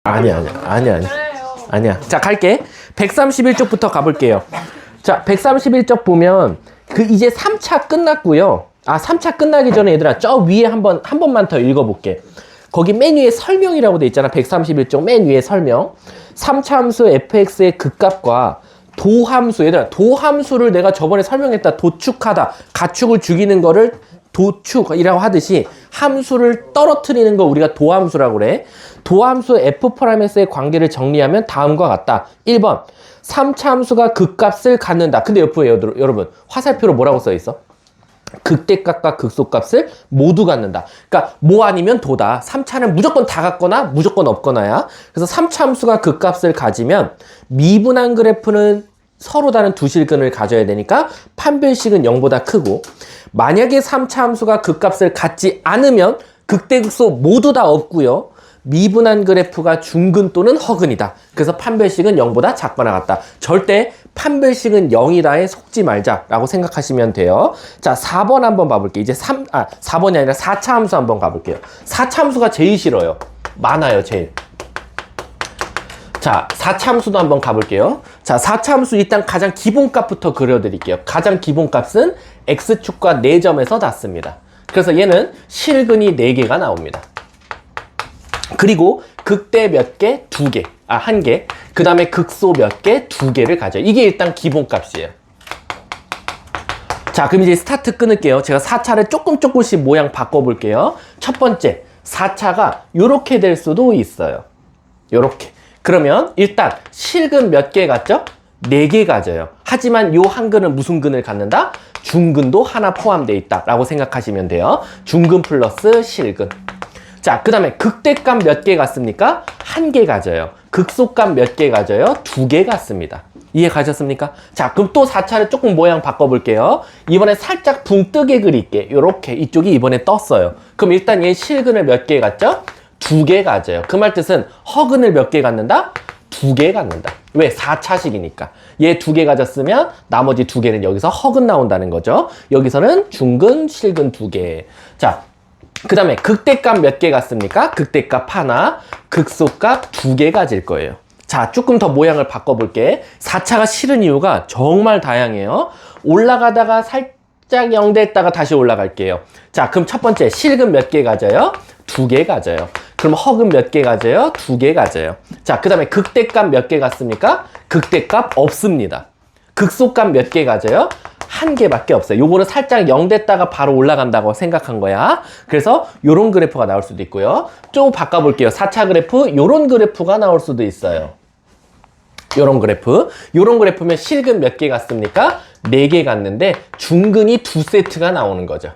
아니야. 자, 갈게. 131쪽부터 가볼게요. 자, 131쪽 보면 이제 3차 끝났고요. 3차 끝나기 전에 얘들아, 저 위에 한 번만 더 읽어볼게. 거기 맨 위에 설명이라고 돼 있잖아. 131쪽 맨 위에 설명. 3차 함수 fx의 극값과 도함수, 얘들아, 도함수를 내가 저번에 설명했다. 도축하다. 가축을 죽이는 거를 도축이라고 하듯이 함수를 떨어뜨리는 거 우리가 도함수라고 그래. 도함수 f'(x의 관계를 정리하면 다음과 같다. 1번 3차 함수가 극값을 갖는다. 근데 옆에 여러분 화살표로 뭐라고 써 있어? 극대값과 극소값을 모두 갖는다. 그러니까 뭐 아니면 도다. 3차는 무조건 다 갖거나 무조건 없거나야. 그래서 3차 함수가 극값을 가지면 미분한 그래프는 서로 다른 두 실근을 가져야 되니까 판별식은 0보다 크고, 만약에 3차 함수가 극값을 갖지 않으면 극대극소 모두 다 없고요. 미분한 그래프가 중근 또는 허근이다. 그래서 판별식은 0보다 작거나 같다. 절대 판별식은 0이다에 속지 말자라고 생각하시면 돼요. 자, 4번 한번 봐볼게요. 이제 4번이 아니라 4차 함수 한번 가볼게요. 4차 함수가 제일 싫어요. 많아요, 제일. 자, 4차 함수도 한번 가볼게요. 자, 4차 함수 일단 가장 기본값부터 그려드릴게요. 가장 기본값은 x축과 4점에서 닿습니다. 그래서 얘는 실근이 4개가 나옵니다. 그리고 극대 몇 개? 2개. 1개. 그 다음에 극소 몇 개? 2개를 가져요. 이게 일단 기본값이에요. 자, 그럼 이제 스타트 끊을게요. 제가 4차를 조금씩 모양 바꿔볼게요. 첫 번째, 4차가 요렇게 될 수도 있어요. 요렇게. 그러면 일단 실근 몇 개 갖죠? 4개 가져요. 하지만 요 한 근은 무슨 근을 갖는다? 중근도 하나 포함되어 있다 라고 생각하시면 돼요. 중근 플러스 실근. 자, 그 다음에 극대값 몇 개 갖습니까? 1개 가져요. 극소값 몇 개 가져요? 2개 갖습니다. 이해 가셨습니까? 자, 그럼 또 4차를 조금 모양 바꿔볼게요. 이번에 살짝 붕 뜨게 그릴게. 요렇게 이쪽이 이번에 떴어요. 그럼 일단 얘 실근을 몇 개 갖죠? 2개 가져요. 그 말 뜻은 허근을 몇 개 갖는다? 2개 갖는다. 왜? 4차식이니까. 얘 2개 가졌으면 나머지 2개는 여기서 허근 나온다는 거죠. 여기서는 중근, 실근 2개. 자, 그 다음에 극대값 몇 개 갖습니까? 극대값 하나, 극소값 2개 가질 거예요. 자, 조금 더 모양을 바꿔볼게. 4차가 싫은 이유가 정말 다양해요. 올라가다가 살짝 0 됐다가 다시 올라갈게요. 자, 그럼 첫 번째 실근 몇 개 가져요? 2개 가져요. 그럼 허근 몇 개 가져요? 2개 가져요. 자, 그 다음에 극대값 몇 개 갖습니까? 극대값 없습니다. 극소값 몇 개 가져요? 1개밖에 없어요. 요거는 살짝 0 됐다가 바로 올라간다고 생각한 거야. 그래서 요런 그래프가 나올 수도 있고요. 좀 바꿔볼게요. 4차 그래프, 요런 그래프가 나올 수도 있어요. 요런 그래프면 실근 몇 개 갖습니까? 4개 갖는데 중근이 2세트가 나오는 거죠.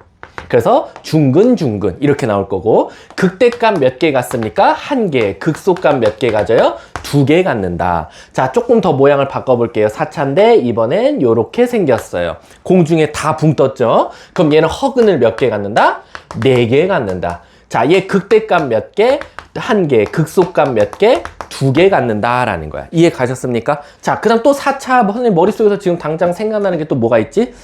그래서 중근 이렇게 나올 거고, 극대값 몇 개 갖습니까? 1개. 극소값 몇 개 가져요? 2개 갖는다. 자, 조금 더 모양을 바꿔볼게요. 4차인데 이번엔 요렇게 생겼어요. 공중에 다 붕 떴죠? 그럼 얘는 허근을 몇 개 갖는다? 4개 갖는다. 자, 얘 극대값 몇 개? 1개. 극소값 몇 개? 2개 갖는다 라는 거야. 이해 가셨습니까? 자, 그 다음 또 4차 선생님 머릿속에서 지금 당장 생각나는 게 또 뭐가 있지?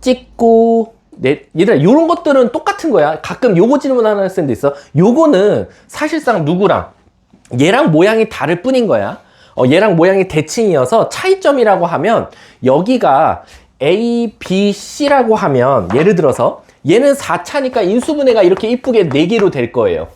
찍고 얘들아, 요런 것들은 똑같은 거야. 가끔 요거 질문하는 학생도 있어. 요거는 사실상 누구랑 얘랑 모양이 다를 뿐인 거야. 얘랑 모양이 대칭이어서 차이점이라고 하면, 여기가 A, B, C라고 하면 예를 들어서 얘는 4차니까 인수분해가 이렇게 이쁘게 4개로 될 거예요.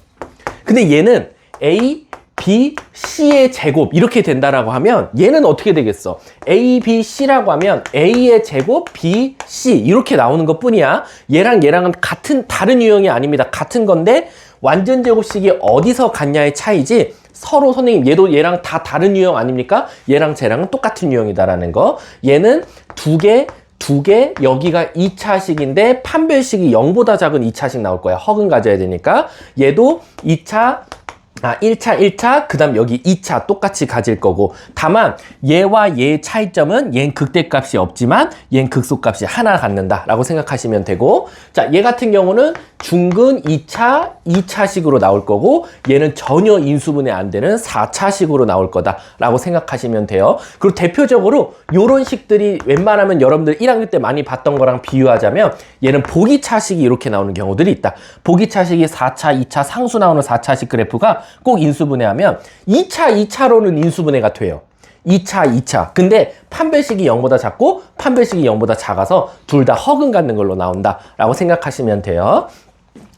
근데 얘는 A, B, C의 제곱 이렇게 된다라고 하면 얘는 어떻게 되겠어? A, B, C라고 하면 A의 제곱, B, C 이렇게 나오는 것 뿐이야. 얘랑은 다른 유형이 아닙니다. 같은 건데 완전 제곱식이 어디서 같냐의 차이지, 서로 선생님 얘도 얘랑 다 다른 유형 아닙니까? 얘랑 쟤랑은 똑같은 유형이다라는 거. 얘는 2개, 여기가 2차식인데 판별식이 0보다 작은 2차식 나올 거야. 허근 가져야 되니까. 얘도 1차, 그 다음 여기 2차 똑같이 가질 거고, 다만 얘와 얘의 차이점은 얘는 극대값이 없지만 얘는 극소값이 하나 갖는다 라고 생각하시면 되고, 자, 얘 같은 경우는 중근 2차식으로 나올 거고, 얘는 전혀 인수분해 안 되는 4차식으로 나올 거다 라고 생각하시면 돼요. 그리고 대표적으로 요런 식들이 웬만하면 여러분들 1학년 때 많이 봤던 거랑 비유하자면, 얘는 보기차식이 이렇게 나오는 경우들이 있다. 보기차식이 4차, 2차 상수 나오는 4차식 그래프가 꼭 인수분해하면 2차, 2차로는 인수분해가 돼요. 2차, 2차. 근데 판별식이 0보다 작고 판별식이 0보다 작아서 둘 다 허근 갖는 걸로 나온다 라고 생각하시면 돼요.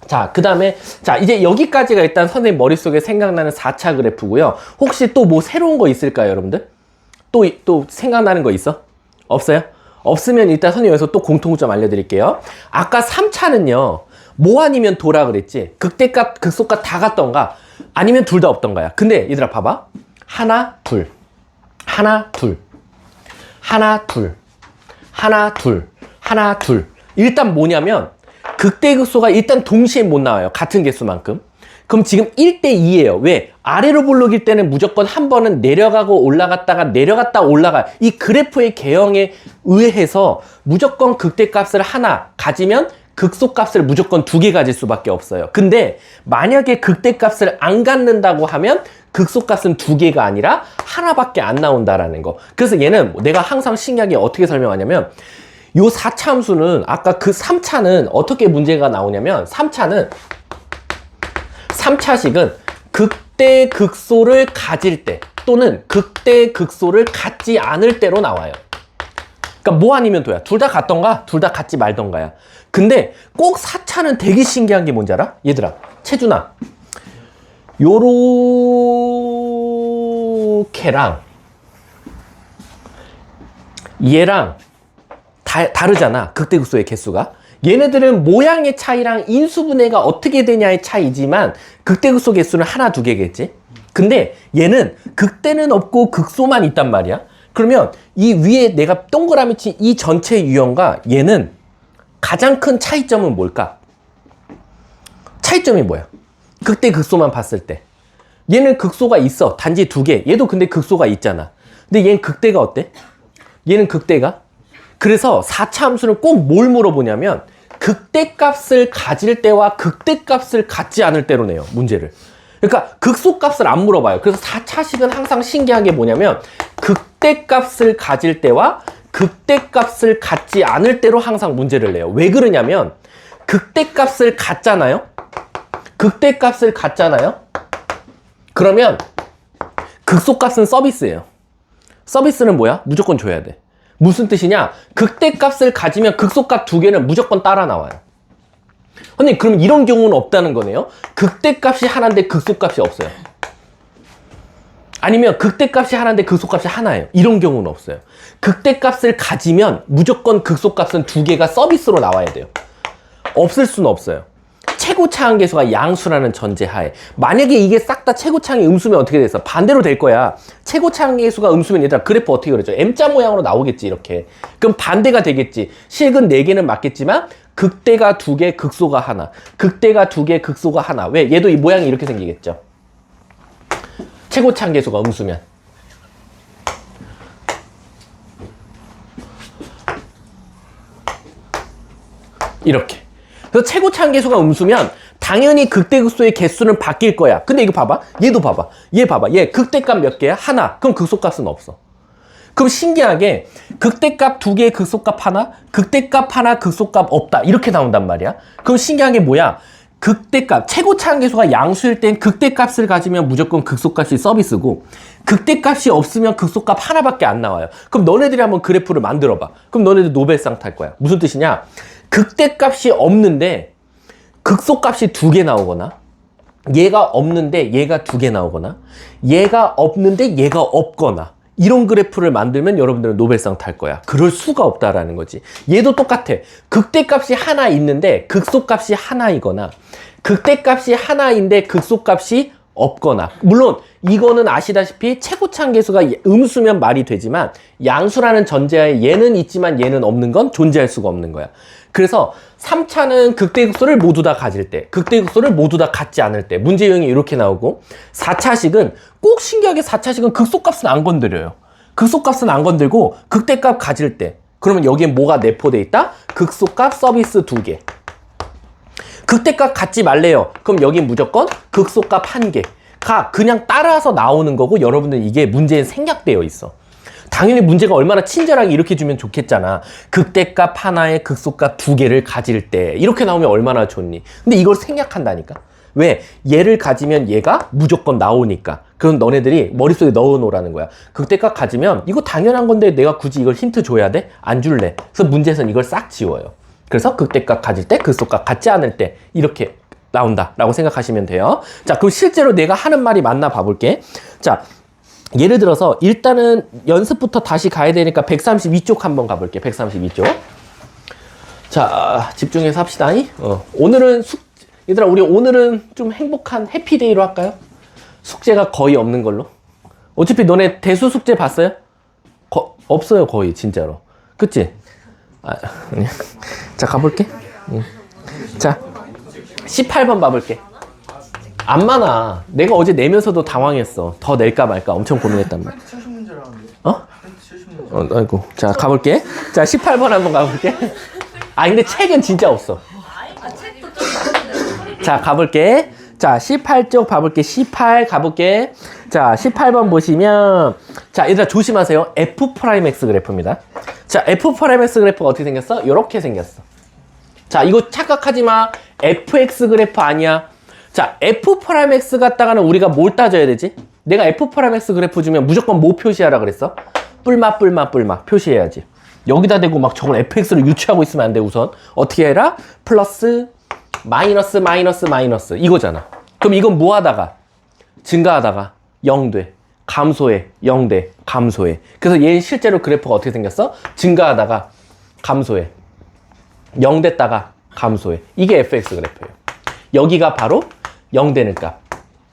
자, 그 다음에 자 이제 여기까지가 일단 선생님 머릿속에 생각나는 4차 그래프고요. 혹시 또 뭐 새로운 거 있을까요, 여러분들? 또 생각나는 거 있어? 없어요? 없으면 일단 선생님 여기서 또 공통점 알려드릴게요. 아까 3차는요 뭐 아니면 도라 그랬지? 극대값, 극소값 다 같던가 아니면 둘 다 없던가야. 근데 얘들아 봐봐. 하나, 둘, 하나, 둘, 하나, 둘, 하나, 둘, 하나, 둘. 일단 뭐냐면 극대극소가 일단 동시에 못 나와요. 같은 개수만큼. 그럼 지금 1대2예요. 왜? 아래로 볼록일 때는 무조건 한 번은 내려가고 올라갔다가 내려갔다 올라가. 이 그래프의 개형에 의해서 무조건 극대값을 하나 가지면 극소값을 무조건 2개 가질 수밖에 없어요. 근데 만약에 극대값을 안 갖는다고 하면 극소값은 2개가 아니라 하나밖에 안 나온다라는 거. 그래서 얘는 내가 항상 신기하게 어떻게 설명하냐면 요 4차 함수는 아까 그 3차는 어떻게 문제가 나오냐면 3차식은 극대 극소를 가질 때 또는 극대 극소를 갖지 않을 때로 나와요. 그러니까 뭐 아니면 도야. 둘 다 같던가 둘 다 같지 말던가야. 근데 꼭 4차는 되게 신기한 게 뭔지 알아? 얘들아, 채준아, 요렇게랑 얘랑 다르잖아. 극대극소의 개수가. 얘네들은 모양의 차이랑 인수분해가 어떻게 되냐의 차이지만 극대극소 개수는 하나, 2개겠지. 근데 얘는 극대는 없고 극소만 있단 말이야. 그러면 이 위에 내가 동그라미 친 이 전체 유형과 얘는 가장 큰 차이점은 뭘까? 차이점이 뭐야? 극대 극소만 봤을 때 얘는 극소가 있어. 단지 2개. 얘도 근데 극소가 있잖아. 근데 얘는 극대가 어때? 얘는 극대가? 그래서 4차 함수는 꼭 뭘 물어보냐면 극대값을 가질 때와 극대값을 갖지 않을 때로 내요, 문제를. 그러니까 극소값을 안 물어봐요. 그래서 4차식은 항상 신기한 게 뭐냐면 극대값을 가질 때와 극대값을 갖지 않을 때로 항상 문제를 내요. 왜 그러냐면 극대값을 갖잖아요. 극대값을 갖잖아요. 그러면 극소값은 서비스예요. 서비스는 뭐야? 무조건 줘야 돼. 무슨 뜻이냐? 극대값을 가지면 극소값 2개는 무조건 따라 나와요. 근데 그럼 이런 경우는 없다는 거네요. 극대값이 하나인데 극소값이 없어요. 아니면 극대값이 하나인데 극소값이 하나예요. 이런 경우는 없어요. 극대값을 가지면 무조건 극소값은 2개가 서비스로 나와야 돼요. 없을 수는 없어요. 최고차항 계수가 양수라는 전제하에 만약에 이게 싹 다 최고차항이 음수면 어떻게 됐어? 반대로 될 거야. 최고차항 계수가 음수면 얘들아 그래프 어떻게 그려져? M자 모양으로 나오겠지 이렇게. 그럼 반대가 되겠지. 실근 4개는 맞겠지만 극대가 2개, 극소가 하나. 극대가 2개, 극소가 하나. 왜? 얘도 이 모양이 이렇게 생기겠죠. 최고차항 계수가 음수면. 이렇게. 그래서 최고차항 계수가 음수면 당연히 극대극소의 개수는 바뀔 거야. 근데 이거 봐봐. 얘도 봐봐. 얘 봐봐. 얘 극대값 몇 개야? 하나. 그럼 극소값은 없어. 그럼 신기하게 극대값 2개, 극소값 하나, 극대값 하나, 극소값 없다. 이렇게 나온단 말이야. 그럼 신기한 게 뭐야? 극대값, 최고차항 계수가 양수일 땐 극대값을 가지면 무조건 극소값이 서비스고 극대값이 없으면 극소값 하나밖에 안 나와요. 그럼 너네들이 한번 그래프를 만들어봐. 그럼 너네들 노벨상 탈 거야. 무슨 뜻이냐? 극대값이 없는데 극소값이 2개 나오거나 얘가 없는데 얘가 2개 나오거나 얘가 없는데 얘가 없거나 이런 그래프를 만들면 여러분들은 노벨상 탈 거야. 그럴 수가 없다라는 거지. 얘도 똑같아. 극대값이 하나 있는데 극소값이 하나이거나 극대값이 하나인데 극소값이 없거나 물론 이거는 아시다시피 최고차항 계수가 음수면 말이 되지만 양수라는 전제하에 얘는 있지만 얘는 없는 건 존재할 수가 없는 거야. 그래서 3차는 극대극소를 모두 다 가질 때, 극대극소를 모두 다 갖지 않을 때 문제 유형이 이렇게 나오고 4차식은 꼭 신기하게 4차식은 극소값은 안 건드려요. 극소값은 안 건들고 극대값 가질 때 그러면 여기에 뭐가 내포돼 있다? 극소값 서비스 2개. 극대값 갖지 말래요. 그럼 여기 무조건 극소값 1개가 그냥 따라서 나오는 거고 여러분들 이게 문제에 생략되어 있어. 당연히 문제가 얼마나 친절하게 이렇게 주면 좋겠잖아. 극대값 하나에 극소값 2개를 가질 때 이렇게 나오면 얼마나 좋니? 근데 이걸 생략한다니까. 왜? 얘를 가지면 얘가 무조건 나오니까. 그럼 너네들이 머릿속에 넣어놓으라는 거야. 극대값 가지면 이거 당연한 건데 내가 굳이 이걸 힌트 줘야 돼? 안 줄래. 그래서 문제에서는 이걸 싹 지워요. 그래서 극대값 가질 때, 극소값 같지 않을 때 이렇게 나온다라고 생각하시면 돼요. 자, 그럼 실제로 내가 하는 말이 맞나 봐볼게. 자, 예를 들어서 일단은 연습부터 다시 가야 되니까 132쪽 한번 가볼게. 132쪽. 자, 집중해서 합시다. 오늘은 얘들아, 우리 오늘은 좀 행복한 해피데이로 할까요? 숙제가 거의 없는 걸로. 어차피 너네 대수 숙제 봤어요? 없어요, 거의, 진짜로. 그치? 아니야. 자, 가볼게. 자, 18번 봐볼게. 안 많아. 내가 어제 내면서도 당황했어. 더 낼까 말까 엄청 고민했단 말이야. 아이고. 자, 가볼게. 자, 18번 한번 가볼게. 근데 책은 진짜 없어. 자, 가볼게. 자, 18쪽 봐볼게. 18 가볼게. 자, 18번 보시면, 자, 얘들아 조심하세요. F'X 그래프입니다. 자, F'X 그래프가 어떻게 생겼어? 요렇게 생겼어. 자, 이거 착각하지 마. fx 그래프 아니야. 자, F'X 갖다가는 우리가 뭘 따져야 되지? 내가 F'X 그래프 주면 무조건 뭐 표시하라 그랬어? 뿔마 표시해야지. 여기다 대고 막 저걸 fx를 유추하고 있으면 안 돼. 우선 어떻게 해라? 플러스 마이너스 이거잖아. 그럼 이건 뭐 하다가? 증가하다가 0돼. 감소해. 0돼. 감소해. 그래서 얘는 실제로 그래프가 어떻게 생겼어? 증가하다가 감소해. 0 됐다가 감소해. 이게 fx 그래프예요. 여기가 바로 0 되는 값.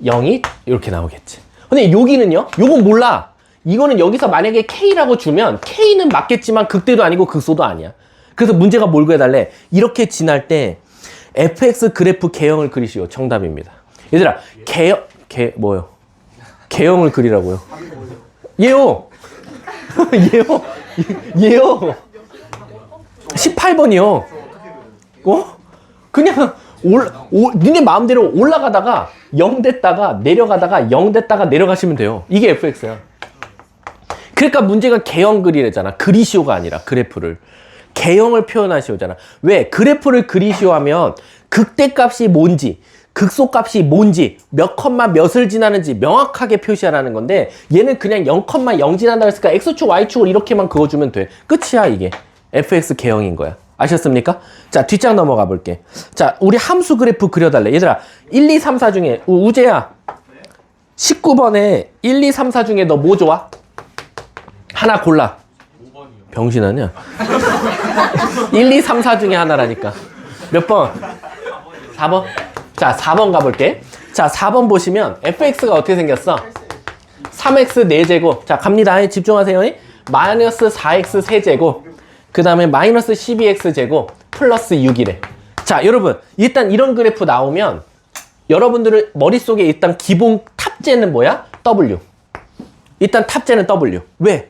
0이 이렇게 나오겠지. 근데 여기는요? 요건 몰라. 이거는 여기서 만약에 K라고 주면 K는 맞겠지만 극대도 아니고 극소도 아니야. 그래서 문제가 뭘 구해달래? 이렇게 지날 때 fx 그래프 개형을 그리시오. 정답입니다. 얘들아, 뭐요? 개형을 그리라고요. 얘요. 얘요. 18번이요. 그냥 니네 마음대로 올라가다가 0 됐다가 내려가다가 0 됐다가 내려가시면 돼요. 이게 fx야. 그러니까 문제가 개형 그리래잖아. 그리시오가 아니라 그래프를. 개형을 표현하시오잖아. 왜? 그래프를 그리시오 하면 극대값이 뭔지, 극소값이 뭔지, 몇 컴마 몇을 지나는지 명확하게 표시하라는 건데 얘는 그냥 0,0 지난다 그랬으니까 x축, y축을 이렇게만 그어주면 돼. 끝이야 이게. fx 개형인 거야. 아셨습니까? 자, 뒷장 넘어가 볼게. 자, 우리 함수 그래프 그려달래. 얘들아, 1, 2, 3, 4 중에 우재야 19번에 1, 2, 3, 4 중에 너 뭐 좋아? 하나 골라. 5번이요. 병신 아니야? 1, 2, 3, 4 중에 하나라니까. 몇 번? 4번? 자, 4번 가볼게. 자, 4번 보시면 fx가 어떻게 생겼어? 3x 4제곱. 자, 갑니다. 집중하세요. 마이너스 4x 세제곱. 그 다음에 마이너스 12x 제곱 플러스 6이래. 자, 여러분, 일단 이런 그래프 나오면 여러분들은 머릿속에 일단 기본 탑재는 뭐야? W. 일단 탑재는 W. 왜?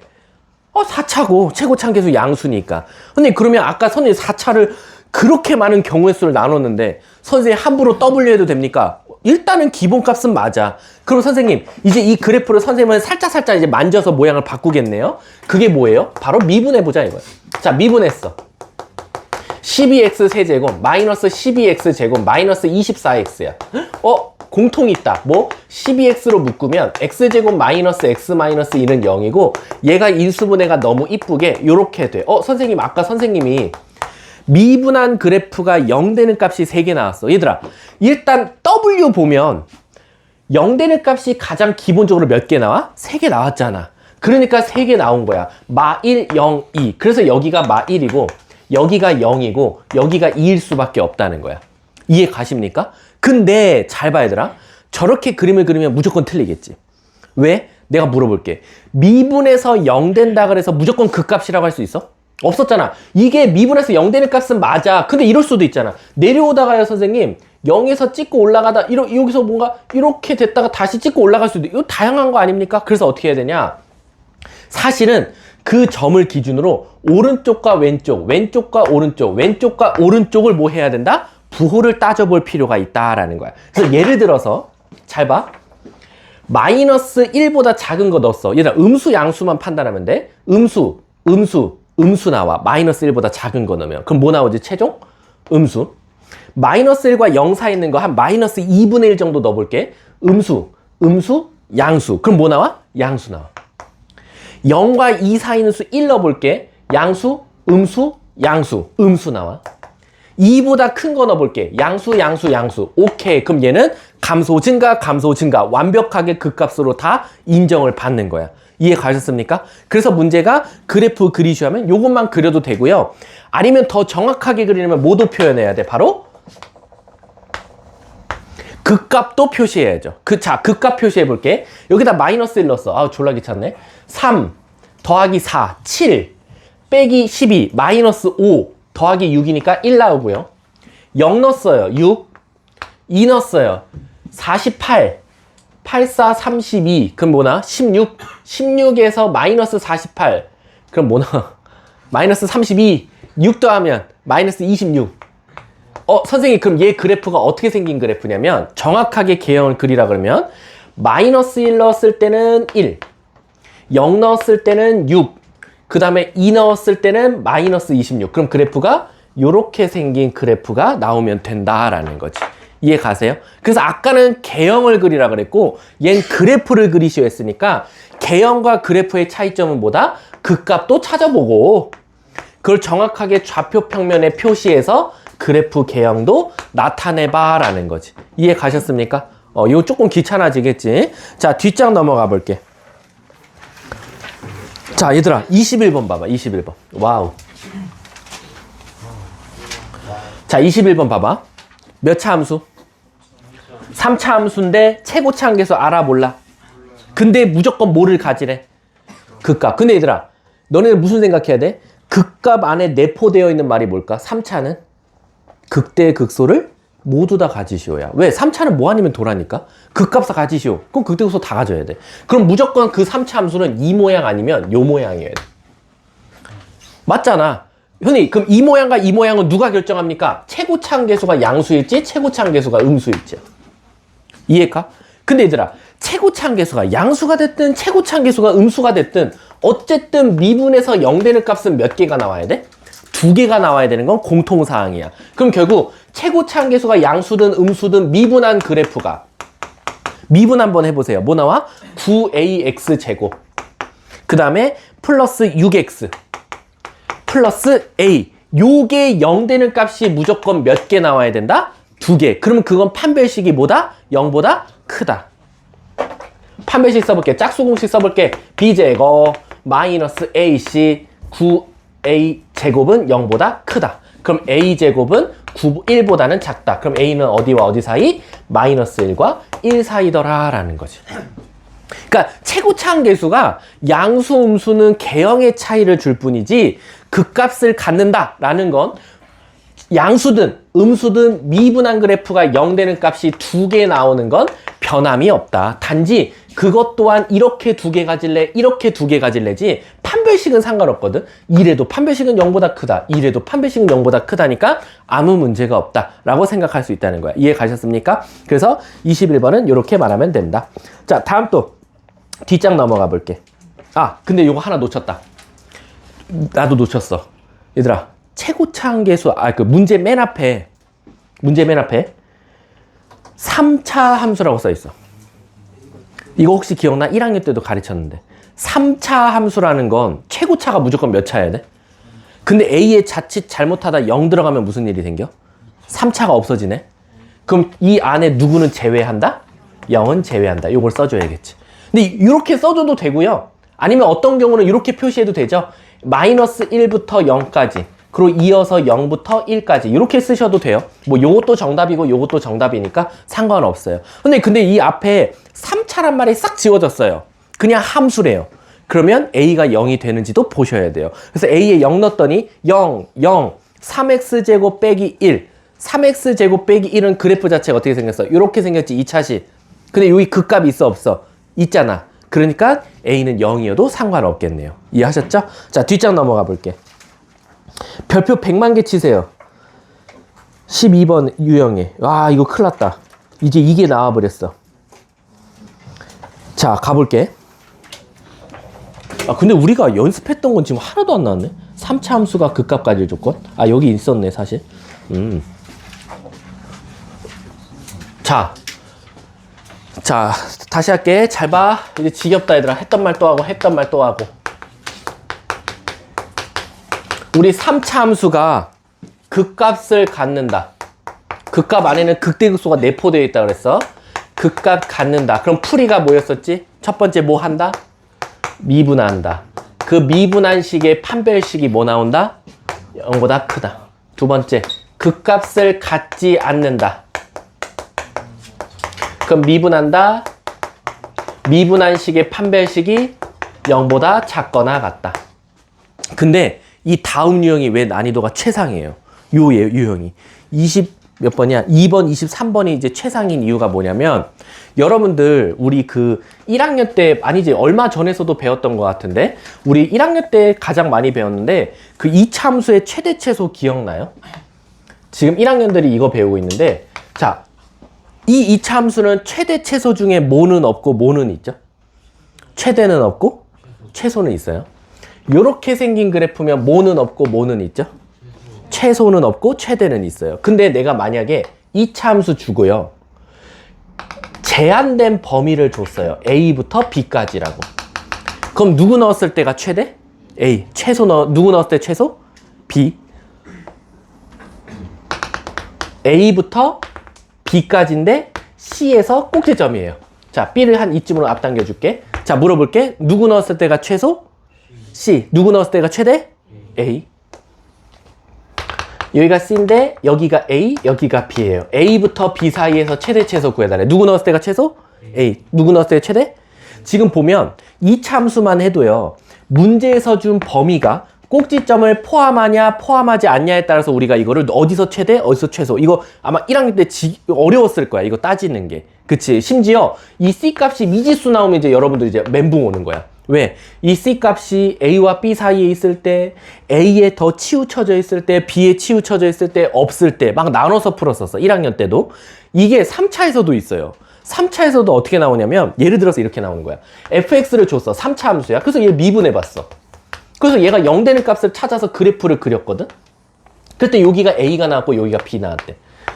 4차고 최고차계수 양수니까. 근데 그러면 아까 선생님 4차를 그렇게 많은 경우의 수를 나눴는데 선생님 함부로 W 해도 됩니까? 일단은 기본값은 맞아. 그럼 선생님 이제 이 그래프를 선생님은 살짝 이제 만져서 모양을 바꾸겠네요. 그게 뭐예요? 바로 미분해보자 이거야. 자, 미분했어. 12x 세제곱 마이너스 12x 제곱 마이너스 24x야. 공통이 있다. 뭐? 12x로 묶으면 x제곱 마이너스 x 마이너스 2는 0이고 얘가 인수분해가 너무 이쁘게 요렇게 돼. 선생님 아까 선생님이 미분한 그래프가 0 되는 값이 3개 나왔어. 얘들아, 일단 W 보면 0 되는 값이 가장 기본적으로 몇 개 나와? 3개 나왔잖아. 그러니까 3개 나온 거야. 마1, 0, 2. 그래서 여기가 마1이고 여기가 0이고 여기가 2일 수밖에 없다는 거야. 이해 가십니까? 근데 잘 봐야 되라. 저렇게 그림을 그리면 무조건 틀리겠지. 왜? 내가 물어볼게. 미분해서 0 된다 그래서 무조건 그 값이라고 할 수 있어? 없었잖아. 이게 미분해서 0 되는 값은 맞아. 근데 이럴 수도 있잖아. 내려오다가요 선생님 0에서 찍고 올라가다 여기서 뭔가 이렇게 됐다가 다시 찍고 올라갈 수도 있고 이거 다양한 거 아닙니까? 그래서 어떻게 해야 되냐? 사실은 그 점을 기준으로 오른쪽과 왼쪽, 왼쪽과 오른쪽, 왼쪽과 오른쪽을 뭐 해야 된다? 부호를 따져볼 필요가 있다라는 거야. 그래서 예를 들어서 잘 봐. 마이너스 1보다 작은 거 넣었어. 얘들아 음수 양수만 판단하면 돼. 음수 나와. 마이너스 1보다 작은 거 넣으면. 그럼 뭐 나오지? 최종? 음수. 마이너스 1과 0 사이에 있는 거 한 마이너스 2분의 1 정도 넣어볼게. 음수, 양수. 그럼 뭐 나와? 양수 나와. 0과 2 사이에 있는 수 1 넣어볼게. 양수, 양수, 음수 나와. 2보다 큰 거 넣어볼게. 양수. 오케이. 그럼 얘는 감소, 증가. 완벽하게 극값으로 다 인정을 받는 거야. 이해 가셨습니까? 그래서 문제가 그래프 그리슈 하면 요것만 그려도 되고요. 아니면 더 정확하게 그리려면 뭐도 표현해야 돼? 바로 극값도 표시해야죠. 자, 극값 표시해 볼게. 여기다 마이너스 1 넣었어. 아, 졸라 귀찮네. 3 더하기 4, 7 빼기 12 마이너스 5 더하기 6이니까 1 나오고요. 0 넣었어요. 6 2 넣었어요. 48 84, 32 그럼 뭐나? 16 16에서 마이너스 48 그럼 뭐나? 마이너스 32 6 더하면 마이너스 26 선생님 그럼 얘 그래프가 어떻게 생긴 그래프냐면 정확하게 개형을 그리라 그러면 마이너스 1 넣었을 때는 1 0 넣었을 때는 6 그 다음에 2 넣었을 때는 마이너스 26 그럼 그래프가 요렇게 생긴 그래프가 나오면 된다라는 거지. 이해 가세요? 그래서 아까는 개형을 그리라 그랬고 얜 그래프를 그리시오 했으니까 개형과 그래프의 차이점은 뭐다? 극값도 찾아보고 그걸 정확하게 좌표 평면에 표시해서 그래프 개형도 나타내봐 라는 거지. 이해 가셨습니까? 이거 조금 귀찮아지겠지? 자, 뒷장 넘어가 볼게. 자, 얘들아 21번 봐봐. 21번. 와우. 자, 21번 봐봐. 몇 차 함수? 3차 함수인데 최고차 함계수 알아 몰라? 근데 무조건 뭐를 가지래? 극값. 근데 얘들아 너네는 무슨 생각해야 돼? 극값 안에 내포되어 있는 말이 뭘까? 3차는 극대 극소를 모두 다 가지시오야. 왜? 3차는 뭐 아니면 도라니까? 극값을 가지시오. 그럼 극대 극소 다 가져야 돼. 그럼 무조건 그 3차 함수는 이 모양 아니면 요 모양이어야 돼. 맞잖아. 형님 그럼 이 모양과 이 모양은 누가 결정합니까? 최고차 함계수가 양수일지 최고차 함계수가 음수일지. 이해가? 근데 얘들아 최고차 함계수가 양수가 됐든 최고차 함계수가 음수가 됐든 어쨌든 미분에서 0 되는 값은 몇 개가 나와야 돼? 2개가 나와야 되는 건 공통사항이야. 그럼 결국 최고차 함계수가 양수든 음수든 미분한 그래프가 미분 한번 해보세요. 뭐 나와? 9ax 제곱 그 다음에 플러스 6x 플러스 a 요게 0 되는 값이 무조건 몇 개 나와야 된다? 2개. 그러면 그건 판별식이 뭐다? 0보다 크다. 판별식 써볼게. 짝수 공식 써볼게. b제곱 마이너스 ac 9a 제곱은 0보다 크다. 그럼 a제곱은 1보다는 작다. 그럼 a는 어디와 어디 사이? 마이너스 1과 1 사이더라 라는 거지. 그러니까 최고차 함계수가 양수, 음수는 개형의 차이를 줄 뿐이지 극값을 갖는다 라는 건 양수든 음수든 미분한 그래프가 0 되는 값이 2개 나오는 건 변함이 없다. 단지 그것 또한 이렇게 2개 가질래 이렇게 2개 가질래지 판별식은 상관없거든. 이래도 판별식은 0보다 크다. 이래도 판별식은 0보다 크다니까 아무 문제가 없다 라고 생각할 수 있다는 거야. 이해 가셨습니까? 그래서 21번은 이렇게 말하면 된다. 자, 다음 또 뒷장 넘어가 볼게. 근데 이거 하나 놓쳤다. 나도 놓쳤어. 얘들아 최고차 함계수 그 문제 맨 앞에 3차 함수라고 써 있어. 이거 혹시 기억나? 1학년 때도 가르쳤는데 3차 함수라는 건 최고차가 무조건 몇 차여야 돼? 근데 A에 자칫 잘못하다 0 들어가면 무슨 일이 생겨? 3차가 없어지네. 그럼 이 안에 누구는 제외한다? 0은 제외한다. 이걸 써줘야겠지. 근데 이렇게 써줘도 되고요. 아니면 어떤 경우는 이렇게 표시해도 되죠. 마이너스 1부터 0까지 그리고 이어서 0부터 1까지 이렇게 쓰셔도 돼요. 뭐 요것도 정답이고 요것도 정답이니까 상관없어요. 근데 이 앞에 3차란 말이 싹 지워졌어요. 그냥 함수래요. 그러면 A가 0이 되는지도 보셔야 돼요. 그래서 A에 0 넣었더니 0, 0, 3x제곱 빼기 1 3x제곱 빼기 1은 그래프 자체가 어떻게 생겼어? 이렇게 생겼지 2차식. 근데 여기 극값이 있어 없어? 있잖아. 그러니까 A는 0이어도 상관없겠네요. 이해하셨죠? 자, 뒷장 넘어가 볼게. 별표 100만 개 치세요. 12번 유형에. 이거 큰일 났다. 이제 이게 나와버렸어. 자, 가볼게. 근데 우리가 연습했던 건 지금 하나도 안 나왔네. 3차 함수가 극값 가질 조건? 여기 있었네, 사실. 자, 다시 할게. 잘 봐. 이제 지겹다, 얘들아. 했던 말 또 하고, 했던 말 또 하고. 우리 3차 함수가 극값을 갖는다. 극값 안에는 극대극소가 내포되어 있다 그랬어. 극값 갖는다. 그럼 풀이가 뭐였었지? 첫 번째 뭐 한다? 미분한다. 그 미분한식의 판별식이 뭐 나온다? 0보다 크다. 두 번째, 극값을 갖지 않는다. 그럼 미분한다. 미분한식의 판별식이 0보다 작거나 같다. 근데 이 다음 유형이 왜 난이도가 최상이에요? 요 유형이 20 몇 번이야? 2번, 23번이 이제 최상인 이유가 뭐냐면, 여러분들 우리 그 1학년 때 아니지 얼마 전에서도 배웠던 것 같은데, 우리 1학년 때 가장 많이 배웠는데 그 2차 함수의 최대 최소 기억나요? 지금 1학년들이 이거 배우고 있는데, 자, 이 2차 함수는 최대 최소 중에 뭐는 없고 뭐는 있죠? 최대는 없고 최소는 있어요. 요렇게 생긴 그래프면 뭐는 없고 뭐는 있죠? 최소는 없고 최대는 있어요. 근데 내가 만약에 2차 함수 주고요, 제한된 범위를 줬어요. A부터 B까지라고. 그럼 누구 넣었을 때가 최대? A. 누구 넣었을 때 최소? B. A부터 B까지인데 C에서 꼭지점이에요. 자, B를 한 이쯤으로 앞당겨 줄게. 자, 물어볼게. 누구 넣었을 때가 최소? C. 누구 넣었을 때가 최대? A. 여기가 C인데 여기가 A, 여기가 B예요. A부터 B 사이에서 최대 최소 구해달래. 누구 넣었을 때가 최소? A. 누구 넣었을 때가 최대? 지금 보면 이 참수만 해도요, 문제에서 준 범위가 꼭지점을 포함하냐 포함하지 않냐에 따라서 우리가 이거를 어디서 최대 어디서 최소, 이거 아마 1학년 때 어려웠을 거야, 이거 따지는 게. 그치? 심지어 이 C값이 미지수 나오면 이제 여러분들 이제 멘붕 오는 거야. 왜? 이 C값이 A와 B 사이에 있을 때, A에 더 치우쳐져 있을 때, B에 치우쳐져 있을 때, 없을 때 막 나눠서 풀었었어. 1학년 때도. 이게 3차에서도 있어요. 3차에서도 어떻게 나오냐면, 예를 들어서 이렇게 나오는 거야. fx를 줬어. 3차 함수야. 그래서 얘를 미분해봤어. 그래서 얘가 0 되는 값을 찾아서 그래프를 그렸거든. 그때 여기가 A가 나왔고 여기가 B 나왔대.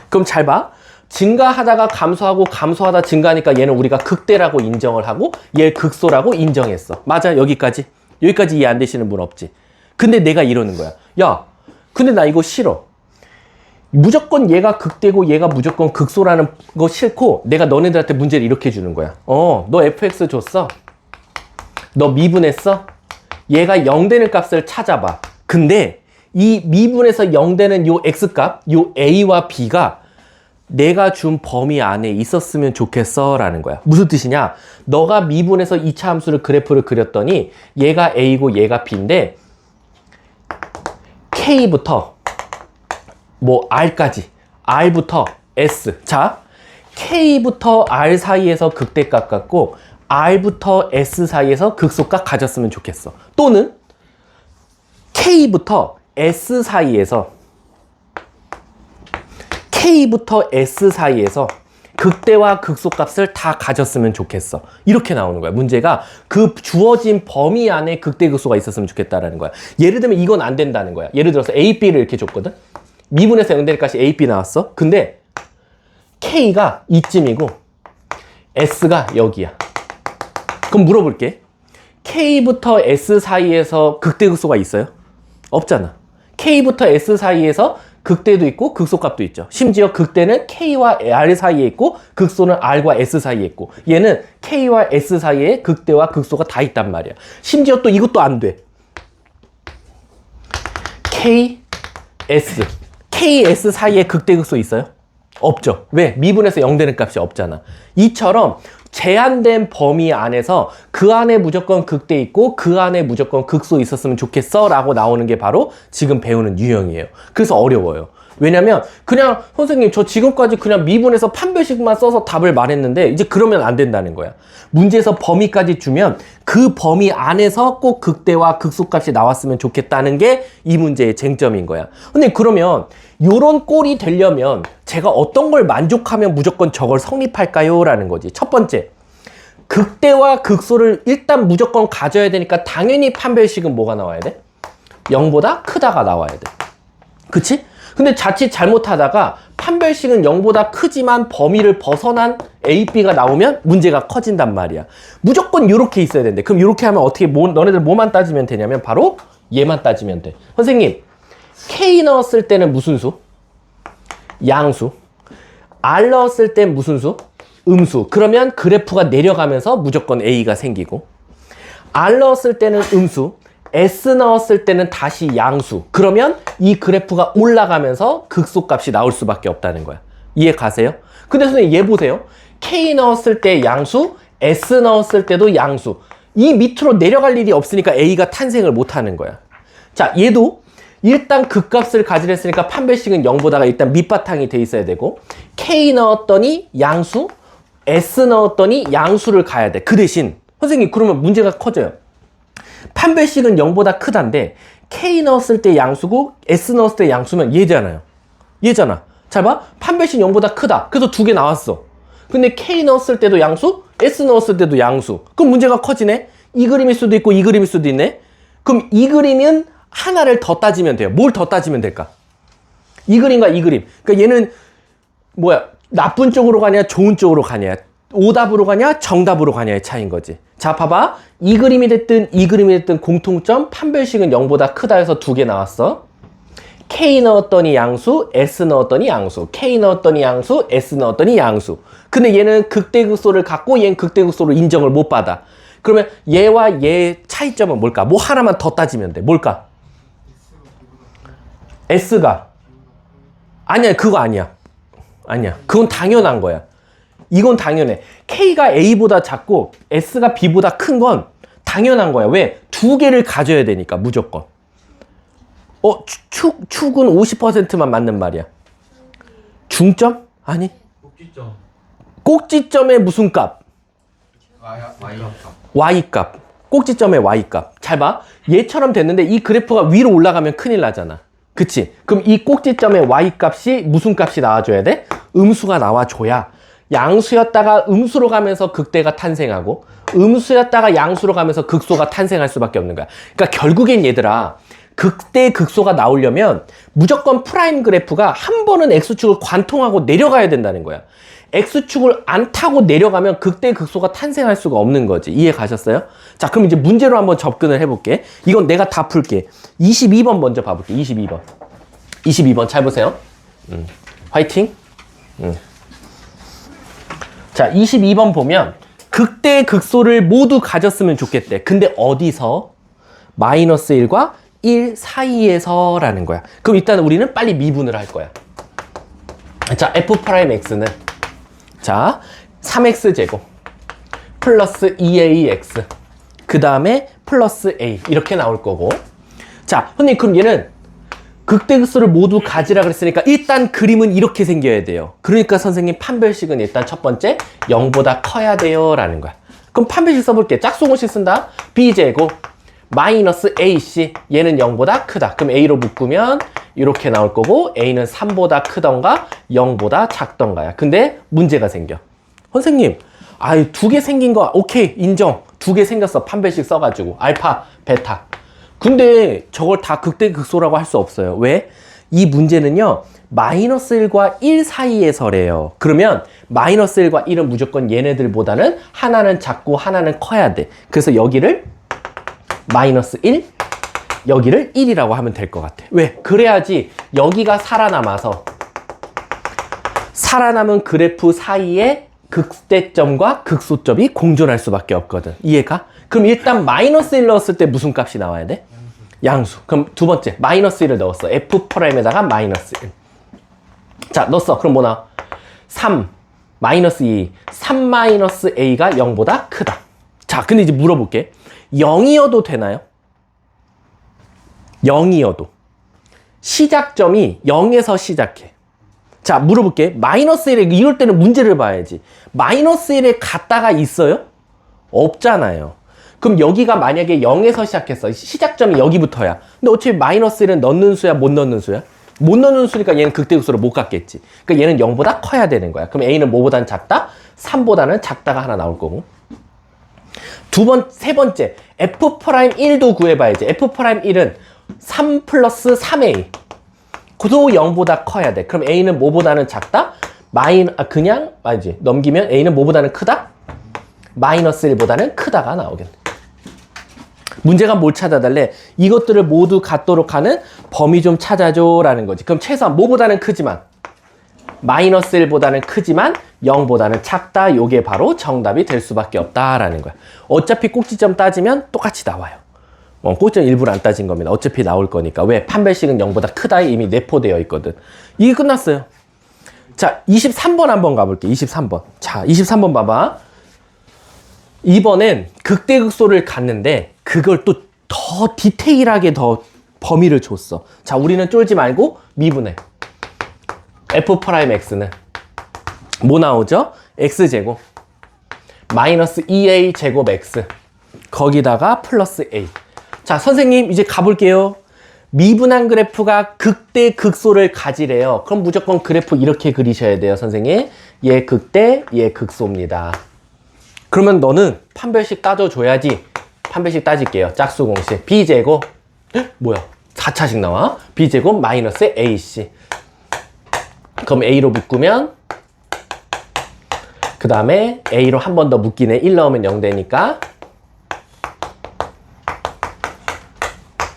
그럼 잘 봐. 증가하다가 감소하고 감소하다 증가하니까 얘는 우리가 극대라고 인정을 하고 얘 극소라고 인정했어. 맞아? 여기까지? 여기까지 이해 안 되시는 분 없지? 근데 내가 이러는 거야. 야, 근데 나 이거 싫어. 무조건 얘가 극대고 얘가 무조건 극소라는 거 싫고, 내가 너네들한테 문제를 이렇게 주는 거야. 너 fx 줬어? 너 미분했어? 얘가 0 되는 값을 찾아봐. 근데 이 미분에서 0 되는 요 x값, 요 a와 b가 내가 준 범위 안에 있었으면 좋겠어 라는 거야. 무슨 뜻이냐? 너가 미분해서 2차 함수를 그래프를 그렸더니 얘가 A고 얘가 B인데, K부터 뭐 R까지, R부터 S. 자, K부터 R 사이에서 극대값 같고 R부터 S 사이에서 극소값 가졌으면 좋겠어. 또는 K부터 S 사이에서 K부터 S 사이에서 극대와 극소값을 다 가졌으면 좋겠어. 이렇게 나오는 거야. 문제가 그 주어진 범위 안에 극대 극소가 있었으면 좋겠다라는 거야. 예를 들면 이건 안 된다는 거야. 예를 들어서 A, B를 이렇게 줬거든. 미분에서 0 될 값이 A, B 나왔어. 근데 K가 이쯤이고 S가 여기야. 그럼 물어볼게. K부터 S 사이에서 극대 극소가 있어요? 없잖아. K부터 S 사이에서 극대도 있고 극소값도 있죠. 심지어 극대는 K와 R 사이에 있고 극소는 R과 S 사이에 있고, 얘는 K와 S 사이에 극대와 극소가 다 있단 말이야. 심지어 또 이것도 안 돼. KS 사이에 극대 극소 있어요? 없죠. 왜? 미분에서 0 되는 값이 없잖아. 이처럼 제한된 범위 안에서 그 안에 무조건 극대 있고 그 안에 무조건 극소 있었으면 좋겠어 라고 나오는 게 바로 지금 배우는 유형이에요. 그래서 어려워요. 왜냐면 그냥 선생님 저 지금까지 그냥 미분에서 판별식만 써서 답을 말했는데, 이제 그러면 안 된다는 거야. 문제에서 범위까지 주면 그 범위 안에서 꼭 극대와 극소값이 나왔으면 좋겠다는 게 이 문제의 쟁점인 거야. 근데 그러면 요런 꼴이 되려면 제가 어떤 걸 만족하면 무조건 저걸 성립할까요? 라는 거지. 첫 번째, 극대와 극소를 일단 무조건 가져야 되니까 당연히 판별식은 뭐가 나와야 돼? 0보다 크다가 나와야 돼. 그치? 근데 자칫 잘못하다가 판별식은 0보다 크지만 범위를 벗어난 A, B가 나오면 문제가 커진단 말이야. 무조건 이렇게 있어야 되는데 그럼 이렇게 하면 어떻게 너네들 뭐만 따지면 되냐면 바로 얘만 따지면 돼. 선생님 K 넣었을 때는 무슨 수? 양수. R 넣었을 땐 무슨 수? 음수. 그러면 그래프가 내려가면서 무조건 A가 생기고 R 넣었을 때는 음수. S 넣었을 때는 다시 양수. 그러면 이 그래프가 올라가면서 극소값이 나올 수밖에 없다는 거야. 이해 가세요? 근데 선생님 얘 보세요. K 넣었을 때 양수, S 넣었을 때도 양수. 이 밑으로 내려갈 일이 없으니까 A가 탄생을 못하는 거야. 자, 얘도 일단 극값을 가지랬으니까 판별식은 0보다가 일단 밑바탕이 돼 있어야 되고 K 넣었더니 양수, S 넣었더니 양수를 가야 돼. 그 대신 선생님 그러면 문제가 커져요. 판별식은 0보다 크단데 K 넣었을 때 양수고 S 넣었을 때 양수면 얘잖아요. 얘잖아. 잘 봐. 판별식 0보다 크다. 그래서 두 개 나왔어. 근데 K 넣었을 때도 양수, S 넣었을 때도 양수. 그럼 문제가 커지네. 이 그림일 수도 있고 이 그림일 수도 있네. 그럼 이 그림은 하나를 더 따지면 돼요. 뭘 더 따지면 될까? 이 그림과 이 그림. 그러니까 얘는 뭐야? 나쁜 쪽으로 가냐 좋은 쪽으로 가냐, 오답으로 가냐 정답으로 가냐의 차이인 거지. 자 봐봐. 이 그림이 됐든 이 그림이 됐든 공통점 판별식은 0보다 크다 해서 두 개 나왔어. K 넣었더니 양수, S 넣었더니 양수. K 넣었더니 양수, S 넣었더니 양수. 근데 얘는 극대극소를 갖고 얘는 극대극소를 인정을 못 받아. 그러면 얘와 얘의 차이점은 뭘까? 뭐 하나만 더 따지면 돼. 뭘까? S가 아니야. 그거 아니야. 아니야. 그건 당연한 거야. 이건 당연해. K가 A보다 작고 S가 B보다 큰 건 당연한 거야. 왜? 두 개를 가져야 되니까 무조건. 축은 50%만 맞는 말이야. 중점? 아니. 꼭지점. 꼭지점의 무슨 값? Y값. 꼭지점의 Y값. 잘 봐. 얘처럼 됐는데 이 그래프가 위로 올라가면 큰일 나잖아. 그치? 그럼 이 꼭지점의 Y값이 무슨 값이 나와줘야 돼? 음수가 나와줘야 양수였다가 음수로 가면서 극대가 탄생하고 음수였다가 양수로 가면서 극소가 탄생할 수밖에 없는 거야. 그러니까 결국엔 얘들아 극대 극소가 나오려면 무조건 프라임 그래프가 한 번은 X축을 관통하고 내려가야 된다는 거야. X축을 안 타고 내려가면 극대 극소가 탄생할 수가 없는 거지. 이해 가셨어요? 자, 그럼 이제 문제로 한번 접근을 해볼게. 이건 내가 다 풀게. 22번 먼저 봐볼게. 22번. 22번 잘 보세요. 화이팅. 자, 22번 보면 극대 극소를 모두 가졌으면 좋겠대. 근데 어디서? 마이너스 1과 1 사이에서 라는 거야. 그럼 일단 우리는 빨리 미분을 할 거야. 자, F'X는 자 3X제곱 플러스 2AX 그 다음에 플러스 A 이렇게 나올 거고. 자, 선생님 그럼 얘는 극대극소를 모두 가지라 그랬으니까 일단 그림은 이렇게 생겨야 돼요. 그러니까 선생님 판별식은 일단 첫 번째 0보다 커야 돼요 라는 거야. 그럼 판별식 써볼게. 짝수공식 쓴다. B제곱 마이너스 AC 얘는 0보다 크다. 그럼 A로 묶으면 이렇게 나올 거고 A는 3보다 크던가 0보다 작던가야. 근데 문제가 생겨. 선생님 아유 두 개 생긴 거 오케이 인정. 두 개 생겼어. 판별식 써가지고 알파 베타. 근데 저걸 다 극대극소라고 할 수 없어요. 왜? 이 문제는요 마이너스 1과 1 사이에서래요. 그러면 마이너스 1과 1은 무조건 얘네들보다는 하나는 작고 하나는 커야 돼. 그래서 여기를 마이너스 1 여기를 1이라고 하면 될 것 같아. 왜? 그래야지 여기가 살아남아서 살아남은 그래프 사이에 극대점과 극소점이 공존할 수밖에 없거든. 이해가? 그럼 일단 마이너스 1 넣었을 때 무슨 값이 나와야 돼? 양수. 그럼 두 번째 마이너스 1을 넣었어. F'에다가 마이너스 1. 자 넣었어. 그럼 뭐 나와? 3 마이너스 2 3 마이너스 A가 0보다 크다. 자 근데 이제 물어볼게. 0이어도 되나요? 0이어도 시작점이 0에서 시작해. 자 물어볼게. 마이너스 1에 이럴 때는 문제를 봐야지. 마이너스 1에 갔다가 있어요? 없잖아요. 그럼 여기가 만약에 0에서 시작했어. 시작점이 여기부터야. 근데 어차피 마이너스 1은 넣는 수야 못 넣는 수야? 못 넣는 수니까 얘는 극대극소로 못 갔겠지. 그러니까 얘는 0보다 커야 되는 거야. 그럼 A는 뭐보다는 작다? 3보다는 작다가 하나 나올 거고. 세 번째 F'1도 구해봐야지. F'1은 3 플러스 3A 그도 0보다 커야 돼. 그럼 A는 뭐보다는 작다? 그냥 아니지. 넘기면 A는 뭐보다는 크다? 마이너스 1보다는 크다가 나오겠네. 문제가 뭘 찾아달래? 이것들을 모두 같도록 하는 범위 좀 찾아줘 라는 거지. 그럼 최소한 뭐보다는 크지만 마이너스 1보다는 크지만 0보다는 작다. 요게 바로 정답이 될 수밖에 없다라는 거야. 어차피 꼭지점 따지면 똑같이 나와요. 꼭지점 일부러 안 따진 겁니다. 어차피 나올 거니까. 왜? 판별식은 0보다 크다에 이미 내포되어 있거든. 이게 끝났어요. 자, 23번 한번 가볼게. 23번. 자, 23번 봐봐. 이번엔 극대극소를 갔는데 그걸 또 더 디테일하게 더 범위를 줬어. 자, 우리는 쫄지 말고 미분해. F'X는 뭐 나오죠? X제곱 마이너스 2A 제곱 X 거기다가 플러스 A. 자, 선생님 이제 가볼게요. 미분한 그래프가 극대극소를 가지래요. 그럼 무조건 그래프 이렇게 그리셔야 돼요, 선생님. 얘 극대, 얘 극소입니다. 그러면 너는 판별식 따져줘야지. 판별식 따질게요. 짝수 공식 B제곱 뭐야 4차식 나와. B제곱 마이너스 AC. 그럼 A로 묶으면 그 다음에 A로 한 번 더 묶이네. 1 넣으면 0 되니까.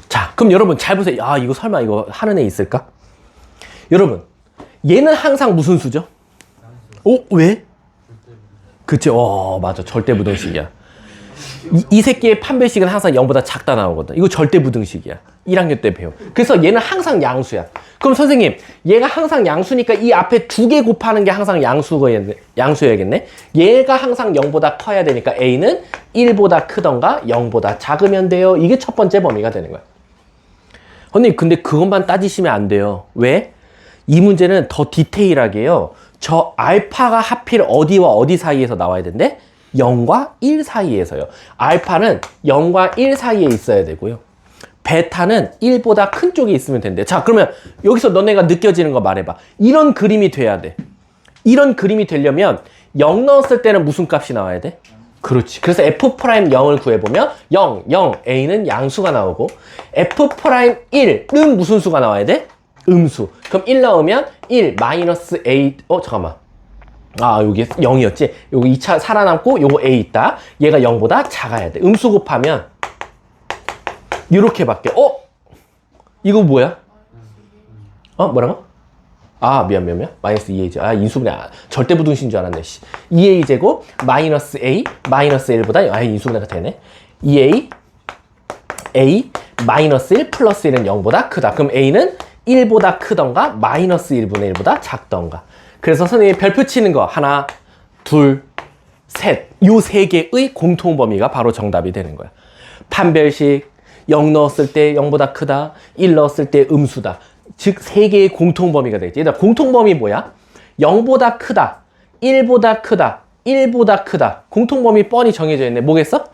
자, 그럼 여러분 잘 보세요. 아, 이거 설마 이거 하는 애 있을까? 여러분, 얘는 항상 무슨 수죠? 왜? 그치, 맞아. 절대부등식이야. 이 새끼의 판별식은 항상 0보다 작다 나오거든. 이거 절대부등식이야. 1학년 때 배워. 그래서 얘는 항상 양수야. 그럼 선생님, 얘가 항상 양수니까 이 앞에 2개 곱하는 게 항상 양수여야겠네. 얘가 항상 0보다 커야 되니까 A는 1보다 크던가 0보다 작으면 돼요. 이게 첫 번째 범위가 되는 거야. 선생님, 근데 그것만 따지시면 안 돼요. 왜? 이 문제는 더 디테일하게요. 저 알파가 하필 어디와 어디 사이에서 나와야 된대? 0과 1 사이에서요. 알파는 0과 1 사이에 있어야 되고요. 베타는 1보다 큰 쪽에 있으면 된대. 자, 그러면 여기서 너네가 느껴지는 거 말해봐. 이런 그림이 돼야 돼. 이런 그림이 되려면 0 넣었을 때는 무슨 값이 나와야 돼? 그렇지. 그래서 F'0을 구해보면 0, 0, A는 양수가 나오고 F'1은 무슨 수가 나와야 돼? 음수. 그럼 1 넣으면 1 마이너스 A. 잠깐만. 여기 0이었지? 요거 2차 살아남고 요거 A 있다. 얘가 0보다 작아야 돼. 음수 곱하면 이렇게 바뀌어. 이거 뭐야? 뭐라고? 미안. 마이너스 2A. 인수분해. 절대부등식인 줄 알았네. 2A 제곱 마이너스 A 마이너스 1보다 인수분해가 되네. 2A A 마이너스 1 플러스 1은 0보다 크다. 그럼 A는 1보다 크던가 마이너스 1분의 1보다 작던가. 그래서 선생님이 별표 치는 거 하나, 둘, 셋. 요 세 개의 공통 범위가 바로 정답이 되는 거야. 판별식 0 넣었을 때 0보다 크다. 1 넣었을 때 음수다. 즉 세 개의 공통 범위가 되겠지. 얘들아, 공통 범위 뭐야? 0보다 크다. 1보다 크다. 1보다 크다. 공통 범위 뻔히 정해져 있네. 뭐겠어?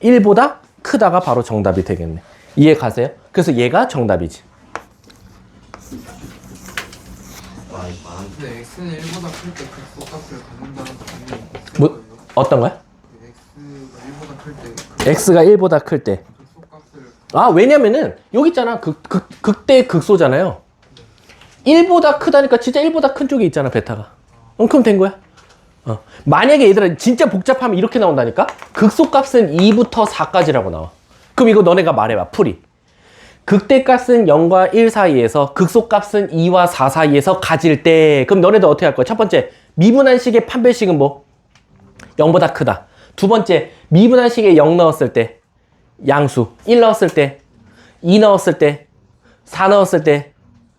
1보다 크다가 바로 정답이 되겠네. 이해 가세요? 그래서 얘가 정답이지. 근데 x는 1보다 클 때 극소값을 갖는다는 거 뭐 어떤 거야? x가 1보다 클 때 x가 1보다 클 때. 극소값을 왜냐면은 여기 있잖아. 극대 극소잖아요. 1보다 크다니까 진짜 1보다 큰 쪽에 있잖아, 베타가. 그럼 된 거야. 만약에 얘들아 진짜 복잡하면 이렇게 나온다니까? 극소값은 2부터 4까지라고 나와. 그럼 이거 너네가 말해봐. 풀이. 극대값은 0과 1 사이에서 극소값은 2와 4 사이에서 가질 때 그럼 너네도 어떻게 할 거야? 첫 번째, 미분한식의 판별식은 뭐? 0보다 크다. 두 번째, 미분한식에 0 넣었을 때 양수, 1 넣었을 때 2 넣었을 때 4 넣었을 때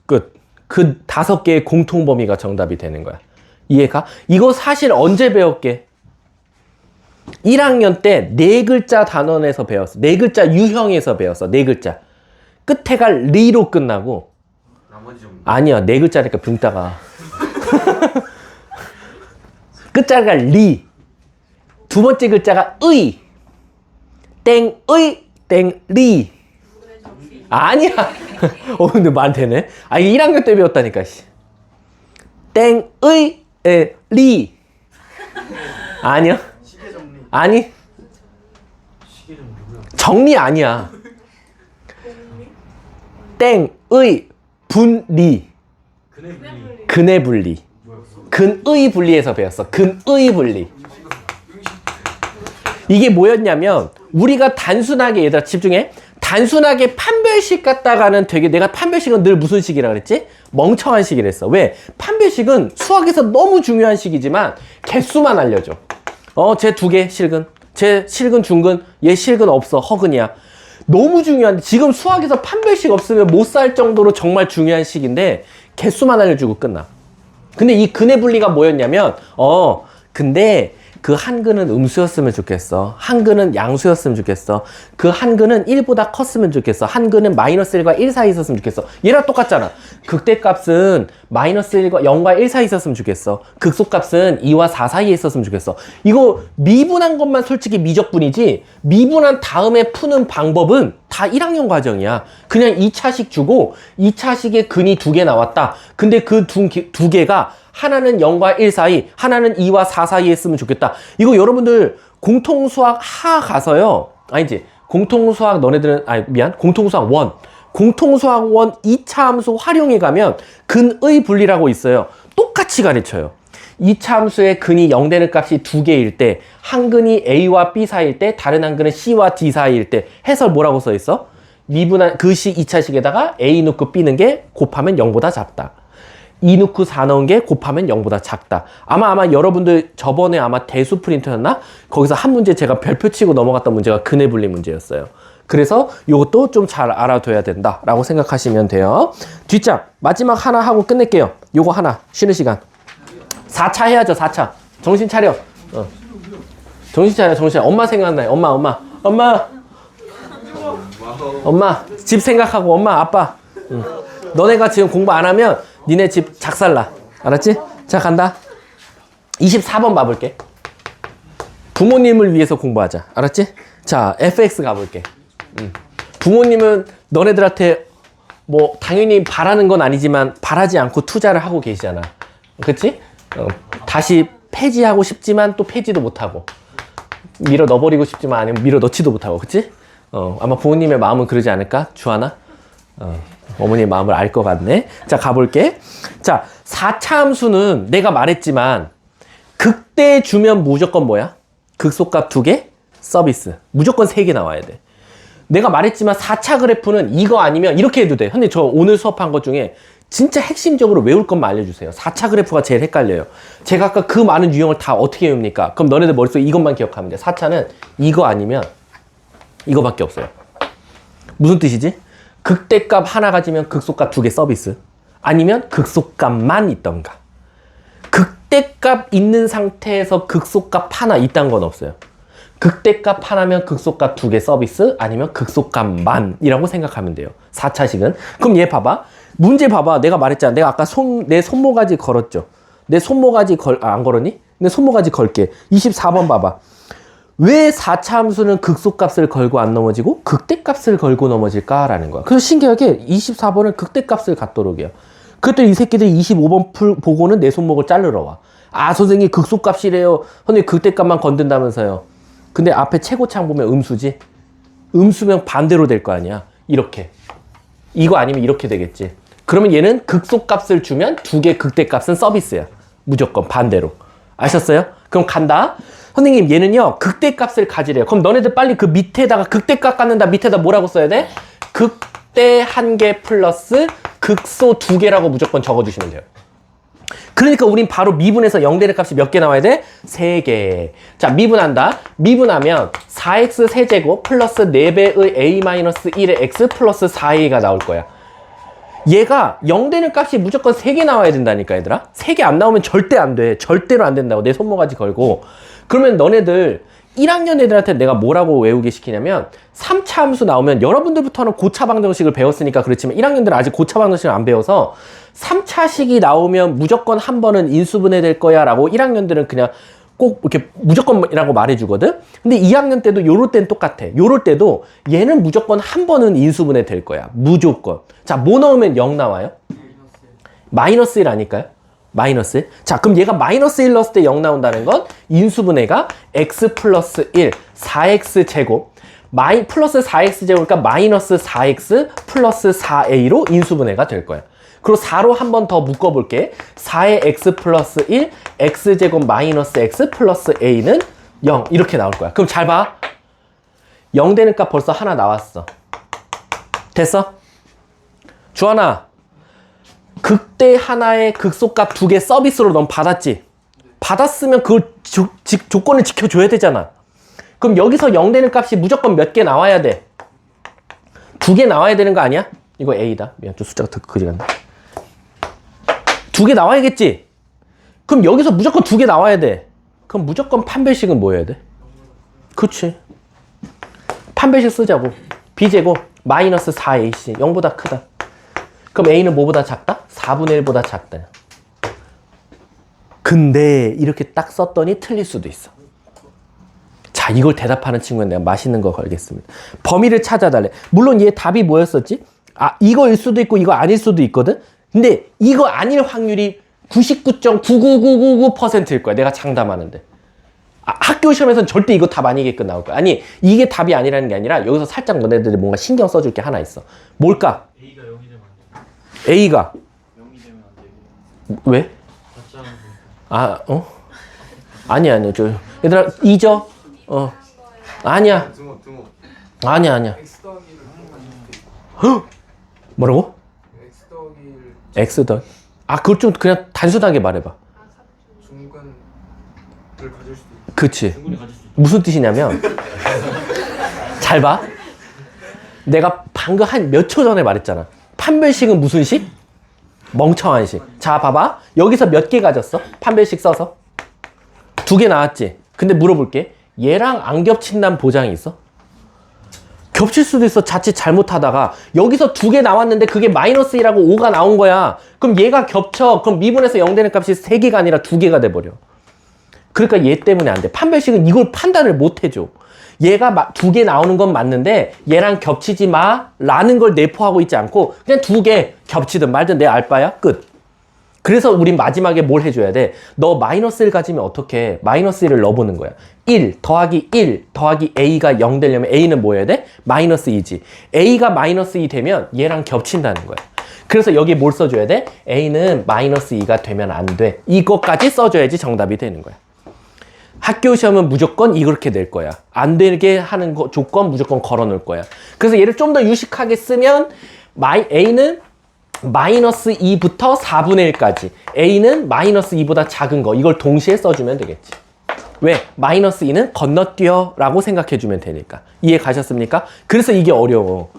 끝. 그 5개의 공통 범위가 정답이 되는 거야. 이해가? 이거 사실 언제 배웠게? 1학년 때 4글자 단원에서 배웠어. 4글자 유형에서 배웠어. 4글자. 끝에가 리로 끝나고 나머지 좀 아니야 4글자니까 붕따가 끝자리가 리. 두 번째 글자가 의. 땡의 땡리. 아니야. 근데 말 되네. 이게 1학년 때 배웠다니까. 땡의 리. 아니야. 아니. 정리 아니야. 땡의 분리. 근의 분리 근의 분리. 뭐였어? 근의 분리에서 배웠어. 근의 분리. 이게 뭐였냐면 우리가 단순하게 얘들아 집중해. 단순하게 판별식 갖다가는 되게 내가 판별식은 늘 무슨 식이라 그랬지? 멍청한 식이랬어. 왜? 판별식은 수학에서 너무 중요한 식이지만 개수만 알려줘. 쟤 2개 실근. 쟤 실근 중근. 얘 실근 없어. 허근이야. 너무 중요한데 지금 수학에서 판별식 없으면 못 살 정도로 정말 중요한 식인데 개수만 알려주고 끝나. 근데 이 근의 분리가 뭐였냐면 근데 그 한근은 음수였으면 좋겠어. 한근은 양수였으면 좋겠어. 그 한근은 1보다 컸으면 좋겠어. 한근은 마이너스 1과 1 사이에 있었으면 좋겠어. 얘랑 똑같잖아. 극대값은 마이너스 1과 0과 1 사이에 있었으면 좋겠어. 극소값은 2와 4 사이에 있었으면 좋겠어. 이거 미분한 것만 솔직히 미적분이지 미분한 다음에 푸는 방법은 다 1학년 과정이야. 그냥 2차식 주고 2차식에 근이 2개 나왔다. 근데 그 두 개가 하나는 0과 1 사이, 하나는 2와 4 사이에 있으면 좋겠다. 이거 여러분들 공통수학 하 가서요. 아니지. 공통수학 너네들은 공통수학 원. 공통수학 원 2차 함수 활용해 가면 근의 분리라고 있어요. 똑같이 가르쳐요. 2차 함수의 근이 0 되는 값이 2개일 때, 한 근이 A와 B 사이일 때, 다른 한 근은 C와 D 사이일 때 해설 뭐라고 써 있어? 미분한 그 식 2차식에다가 A 넣고 B 넣은 게 곱하면 0보다 작다. 2 넣고 4 넣은 게 곱하면 0보다 작다. 아마 여러분들 저번에 아마 대수 프린터였나? 거기서 한 문제 제가 별표 치고 넘어갔던 문제가 근의 분리 문제였어요. 그래서 이것도 좀 잘 알아둬야 된다라고 생각하시면 돼요. 뒷장 마지막 하나 하고 끝낼게요. 요거 하나 쉬는 시간. 4차 해야죠. 4차. 정신 차려. 정신 차려. 정신 차려. 엄마 생각나요. 엄마 집 생각하고 엄마 아빠. 너네가 지금 공부 안 하면 니네 집 작살나. 알았지? 자 간다. 24번 봐볼게. 부모님을 위해서 공부하자. 알았지? 자 FX 가볼게. 부모님은 너네들한테 뭐 당연히 바라는 건 아니지만 바라지 않고 투자를 하고 계시잖아. 그치? 다시 폐지하고 싶지만 또 폐지도 못하고 밀어 넣어버리고 싶지만 아니면 밀어 넣지도 못하고. 그치? 아마 부모님의 마음은 그러지 않을까? 주하나? 어머니의 마음을 알 것 같네. 자 가볼게. 자 4차 함수는 내가 말했지만 극대 주면 무조건 뭐야? 극소값 2개 서비스. 무조건 3개 나와야 돼. 내가 말했지만 4차 그래프는 이거 아니면 이렇게 해도 돼. 근데 저 오늘 수업한 것 중에 진짜 핵심적으로 외울 것만 알려주세요. 4차 그래프가 제일 헷갈려요. 제가 아까 그 많은 유형을 다 어떻게 외웁니까? 그럼 너네들 머릿속에 이것만 기억하면 돼. 4차는 이거 아니면 이거밖에 없어요. 무슨 뜻이지? 극대값 하나 가지면 극소값 2개 서비스. 아니면 극소값만 있던가. 극대값 있는 상태에서 극소값 하나 있다는 건 없어요. 극대값 하나면 극소값 2개 서비스, 아니면 극소값만이라고 생각하면 돼요. 4차식은. 그럼 얘 봐봐. 문제 봐봐. 내가 말했잖아. 내가 아까 내 손모가지 걸었죠. 내 손모가지 안 걸었니? 내 손모가지 걸게. 24번 봐봐. 왜 4차 함수는 극소값을 걸고 안 넘어지고 극대값을 걸고 넘어질까라는 거야. 그래서 신기하게 24번은 극대값을 갖도록 해요. 그랬더니 이 새끼들이 25번 보고는 내 손목을 자르러 와. 아 선생님 극소값이래요. 선생님 극대값만 건든다면서요. 근데 앞에 최고창 보면 음수지. 음수면 반대로 될 거 아니야. 이렇게. 이거 아니면 이렇게 되겠지. 그러면 얘는 극소값을 주면 2개 극대값은 서비스야. 무조건 반대로. 아셨어요? 그럼 간다. 선생님 얘는요 극대값을 가지래요. 그럼 너네들 빨리 그 밑에다가 극대값 갖는다 밑에다 뭐라고 써야 돼? 극대 1개 플러스 극소 2개라고 무조건 적어주시면 돼요. 그러니까 우린 바로 미분해서 0 되는 값이 몇 개 나와야 돼? 3개. 자 미분한다. 미분하면 4x 세제곱 플러스 4배의 a-1의 x 플러스 4a가 나올 거야. 얘가 0 되는 값이 무조건 3개 나와야 된다니까 얘들아. 3개 안 나오면 절대 안 돼. 절대로 안 된다고. 내 손모가지 걸고. 그러면 너네들 1학년 애들한테 내가 뭐라고 외우게 시키냐면 3차 함수 나오면 여러분들부터는 고차 방정식을 배웠으니까 그렇지만 1학년들은 아직 고차 방정식을 안 배워서 3차식이 나오면 무조건 한 번은 인수분해 될 거야 라고 1학년들은 그냥 꼭 이렇게 무조건이라고 말해주거든. 근데 2학년 때도 요럴 땐 똑같아. 요럴 때도 얘는 무조건 한 번은 인수분해 될 거야. 무조건. 자, 뭐 넣으면 0 나와요? 마이너스 1 아닐까요? 마이너스 1. 자, 그럼 얘가 마이너스 1 넣었을 때 0 나온다는 건 인수분해가 x 플러스 1, 4x 제곱 플러스 4x 제곱이니까 마이너스 4x 플러스 4a로 인수분해가 될 거야. 그리고 4로 한 번 더 묶어볼게. 4의 x 플러스 1, x제곱 마이너스 x 플러스 a는 0 이렇게 나올 거야. 그럼 잘 봐. 0 되는 값 벌써 하나 나왔어. 됐어? 주환아, 극대 하나의 극소값 2개 서비스로 넌 받았지? 받았으면 그 조건을 지켜줘야 되잖아. 그럼 여기서 0 되는 값이 무조건 몇 개 나와야 돼? 2개 나와야 되는 거 아니야? 이거 A다. 미안, 좀 숫자가 더 그지 같네. 2개 나와야겠지? 그럼 여기서 무조건 2개 나와야 돼. 그럼 무조건 판별식은 뭐 해야 돼? 그치. 판별식 쓰자고. B제곱 마이너스 4AC 0보다 크다. 그럼 A는 뭐보다 작다? 4분의 1보다 작다. 근데 이렇게 딱 썼더니 틀릴 수도 있어. 자, 이걸 대답하는 친구는 내가 맛있는 거 걸겠습니다. 범위를 찾아달래. 물론 얘 답이 뭐였었지? 아, 이거일 수도 있고 이거 아닐 수도 있거든? 근데 이거 아닐 확률이 99.99999%일 거야. 내가 장담하는데. 아, 학교 시험에서는 절대 이거 답 아니게끔 나올 거야. 아니, 이게 답이 아니라는 게 아니라 여기서 살짝 너네들이 뭔가 신경 써줄 게 하나 있어. 뭘까? A가 0이 되면 안 돼. A가 0이 되면 안 돼. 왜? 같이 하는 거. 아, 아니야. 저 얘들아 잊어. 아니야. 등호. 아니야. X 더하기를 하는 거 뭐라고? X 더하기를 X 더. 아, 그걸 좀 그냥 단순하게 말해봐. 중간을 가질 수도 있고. 그치. 중간이 가질 수도 있고. 무슨 뜻이냐면 잘 봐. 내가 방금 한 몇 초 전에 말했잖아. 판별식은 무슨 식? 멍청한 식. 자, 봐봐. 여기서 몇 개 가졌어? 판별식 써서 2개 나왔지. 근데 물어볼게. 얘랑 안 겹친다는 보장이 있어? 겹칠 수도 있어. 자칫 잘못하다가 여기서 2개 나왔는데 그게 마이너스 1하고 5가 나온 거야. 그럼 얘가 겹쳐. 그럼 미분에서 0 되는 값이 3개가 아니라 2개가 돼버려. 그러니까 얘 때문에 안 돼. 판별식은 이걸 판단을 못 해줘. 얘가 2개 나오는 건 맞는데 얘랑 겹치지 마 라는 걸 내포하고 있지 않고 그냥 2개 겹치든 말든 내 알바야. 끝. 그래서 우린 마지막에 뭘 해줘야 돼? 너 마이너스 1 가지면 어떻게 마이너스 1을 넣어보는 거야. 1 더하기 1 더하기 A가 0 되려면 A는 뭐 해야 돼? 마이너스 2지. A가 마이너스 2 되면 얘랑 겹친다는 거야. 그래서 여기 뭘 써줘야 돼? A는 마이너스 2가 되면 안 돼. 이것까지 써줘야지 정답이 되는 거야. 학교 시험은 무조건 이렇게 낼 거야. 안 되게 하는 조건 무조건 걸어 놓을 거야. 그래서 얘를 좀 더 유식하게 쓰면 A는 마이너스 2부터 4분의 1까지. A는 마이너스 2보다 작은 거. 이걸 동시에 써주면 되겠지. 왜? 마이너스 2는 건너뛰어 라고 생각해주면 되니까. 이해 가셨습니까? 그래서 이게 어려워.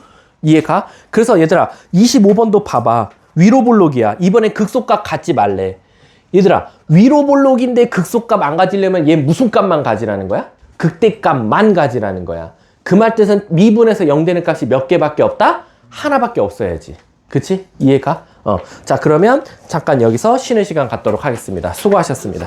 이해가? 그래서 얘들아 25번도 봐봐. 위로 볼록이야. 이번엔 극소값 갖지 말래. 얘들아 위로 볼록인데 극소값 안 가지려면 얘 무슨 값만 가지라는 거야? 극대값만 가지라는 거야. 그 말 뜻은 미분에서 0 되는 값이 몇 개밖에 없다? 하나밖에 없어야지. 그치? 이해가? 자, 그러면 잠깐 여기서 쉬는 시간 갖도록 하겠습니다. 수고하셨습니다.